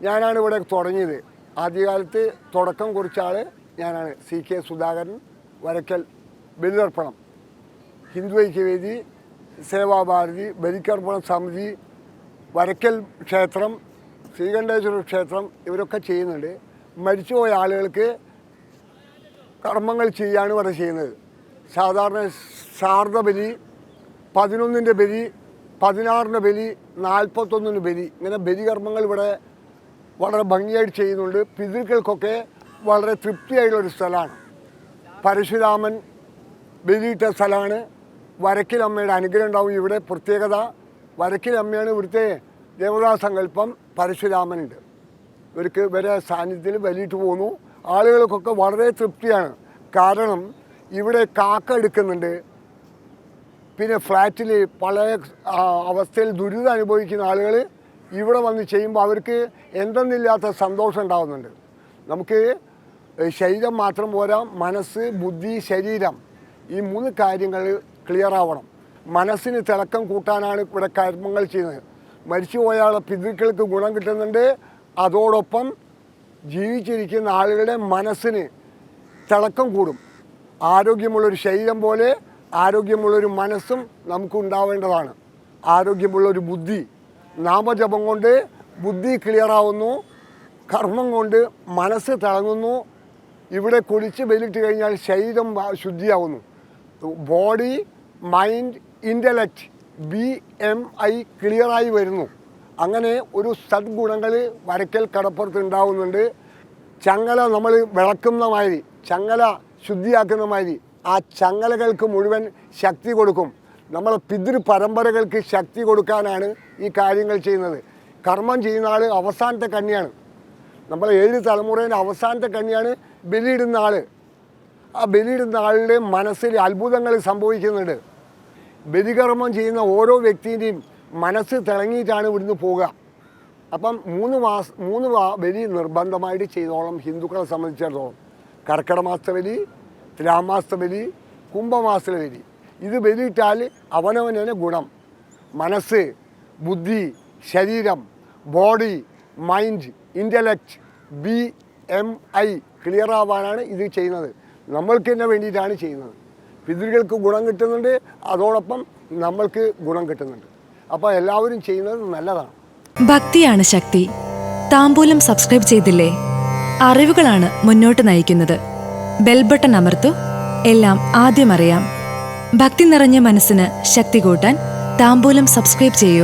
ഞാനാണ് ഇവിടെ തുടങ്ങിയത്. ആദ്യകാലത്ത് തുടക്കം കുറിച്ച ആൾ ഞാനാണ്. CK സുധാകരൻ, വരക്കൽ ബലിതർപ്പണം, ഹിന്ദു ഐക്യവേദി, സേവാഭാരതി, ബലിതർപ്പണ സമിതി, വരക്കൽ ക്ഷേത്രം, ശ്രീകണ്ഠേശ്വര ക്ഷേത്രം ഇവരൊക്കെ ചെയ്യുന്നുണ്ട്. മരിച്ചുപോയ ആളുകൾക്ക് കർമ്മങ്ങൾ ചെയ്യാണ് ഇവിടെ ചെയ്യുന്നത്. സാധാരണ ശാർദ ബലി, 11-ൻ്റെ ബലി, 16-ൻ്റെ ബലി, 41-ന് ബലി, ഇങ്ങനെ ബലികർമ്മങ്ങൾ ഇവിടെ വളരെ ഭംഗിയായിട്ട് ചെയ്യുന്നുണ്ട്. പിതൃക്കൾക്കൊക്കെ വളരെ തൃപ്തിയായിട്ടുള്ളൊരു സ്ഥലമാണ്. പരശുരാമൻ ബലിയിട്ട സ്ഥലമാണ്. വരക്കിലമ്മയുടെ അനുഗ്രഹം ഉണ്ടാവും ഇവിടെ. പ്രത്യേകത വരക്കിലമ്മയാണ് ഇവിടുത്തെ ദേവതാ സങ്കല്പം. പരശുരാമനുണ്ട്. ഇവരെ സാന്നിധ്യത്തിൽ ബലിയിട്ട് പോകുന്നു. ആളുകൾക്കൊക്കെ വളരെ തൃപ്തിയാണ്. കാരണം ഇവിടെ കാക്ക എടുക്കുന്നുണ്ട്. പിന്നെ ഫ്ലാറ്റിൽ പല അവസ്ഥയിൽ ദുരിതം അനുഭവിക്കുന്ന ആളുകൾ ഇവിടെ വന്ന് ചെയ്യുമ്പോൾ അവർക്ക് എന്തെന്നില്ലാത്ത സന്തോഷം ഉണ്ടാകുന്നുണ്ട്. നമുക്ക് ശരീരം മാത്രം പോരാ, മനസ്സ്, ബുദ്ധി, ശരീരം, ഈ 3 കാര്യങ്ങൾ ക്ലിയർ ആവണം. മനസ്സിന് തിളക്കം കൂട്ടാനാണ് ഇവിടെ കർമ്മങ്ങൾ ചെയ്യുന്നത്. മരിച്ചുപോയാളെ പിതൃക്കൾക്ക് ഗുണം കിട്ടുന്നുണ്ട്. അതോടൊപ്പം ജീവിച്ചിരിക്കുന്ന ആളുകളുടെ മനസ്സിന് തിളക്കം കൂടും. ആരോഗ്യമുള്ളൊരു ശരീരം പോലെ ആരോഗ്യമുള്ളൊരു മനസ്സും നമുക്കുണ്ടാവേണ്ടതാണ്. ആരോഗ്യമുള്ളൊരു ബുദ്ധി, നാമജപം കൊണ്ട് ബുദ്ധി ക്ലിയറാവുന്നു, കർമ്മം കൊണ്ട് മനസ്സ് തിളങ്ങുന്നു. ഇവിടെ കുളിച്ച് ബലിയിട്ട് കഴിഞ്ഞാൽ ശരീരം ശുദ്ധിയാവുന്നു. ബോഡി, മൈൻഡ്, ഇൻ്റലക്റ്റ്, BMI ക്ലിയറായി വരുന്നു. അങ്ങനെ ഒരു സദ്ഗുണങ്ങൾ വരക്കൽ കടപ്പുറത്ത് ഉണ്ടാവുന്നുണ്ട്. ചങ്ങല നമ്മൾ വിളക്കുന്ന മാതിരി, ചങ്ങല ശുദ്ധിയാക്കുന്ന മാതിരി ആ ചങ്ങലകൾക്ക് മുഴുവൻ ശക്തി കൊടുക്കും. നമ്മളെ പിതൃ പരമ്പരകൾക്ക് ശക്തി കൊടുക്കാനാണ് ഈ കാര്യങ്ങൾ ചെയ്യുന്നത്. കർമ്മം ചെയ്യുന്ന ആൾ അവസാനത്തെ കന്യാണ്. നമ്മളെ 7 തലമുറേൻ്റെ അവസാനത്തെ കന്യാണ് ബലിയിടുന്ന ആൾ. ആ ബലിയിടുന്ന ആളുടെ മനസ്സിൽ അത്ഭുതങ്ങൾ സംഭവിക്കുന്നുണ്ട്. ബലികർമ്മം ചെയ്യുന്ന ഓരോ വ്യക്തിൻ്റെയും മനസ്സ് തിളങ്ങിയിട്ടാണ് ഇവിടുന്ന് പോവുക. അപ്പം 3 ബലി നിർബന്ധമായിട്ട് ചെയ്തോളം ഹിന്ദുക്കളെ സംബന്ധിച്ചിടത്തോളം. കർക്കിടക മാസത്തെ ബലി, തുലാമാസത്തെ ബലി, കുംഭമാസത്തിലെ ബലി. ഇത് ബലിയിട്ടാൽ അവനവനെ ഗുണം. മനസ്സ്, ബുദ്ധി, ശരീരം, body, mind, intellect, BMI clear ആവാനാണ് ഇത് ചെയ്യുന്നത്. നമ്മൾക്ക് തന്നെ വേണ്ടിയിട്ടാണ് ചെയ്യുന്നത്. പിതൃകൾക്ക് ഗുണം കിട്ടുന്നുണ്ട്, അതോടൊപ്പം നമ്മൾക്ക് ഗുണം കിട്ടുന്നുണ്ട്. അപ്പോൾ എല്ലാവരും ചെയ്യുന്നത് നല്ലതാണ്. ഭക്തിയാണ് ശക്തി. താമ്പൂലം സബ്സ്ക്രൈബ് ചെയ്തില്ലേ? അറിവുകളാണ് മുന്നോട്ട് നയിക്കുന്നത്. ബെൽബട്ടൺ അമർത്തു. എല്ലാം ആദ്യം അറിയാം. ഭക്തി നിറഞ്ഞ മനസ്സിന് ശക്തി കൂട്ടാൻ താമ്പൂലം സബ്സ്ക്രൈബ് ചെയ്യൂ.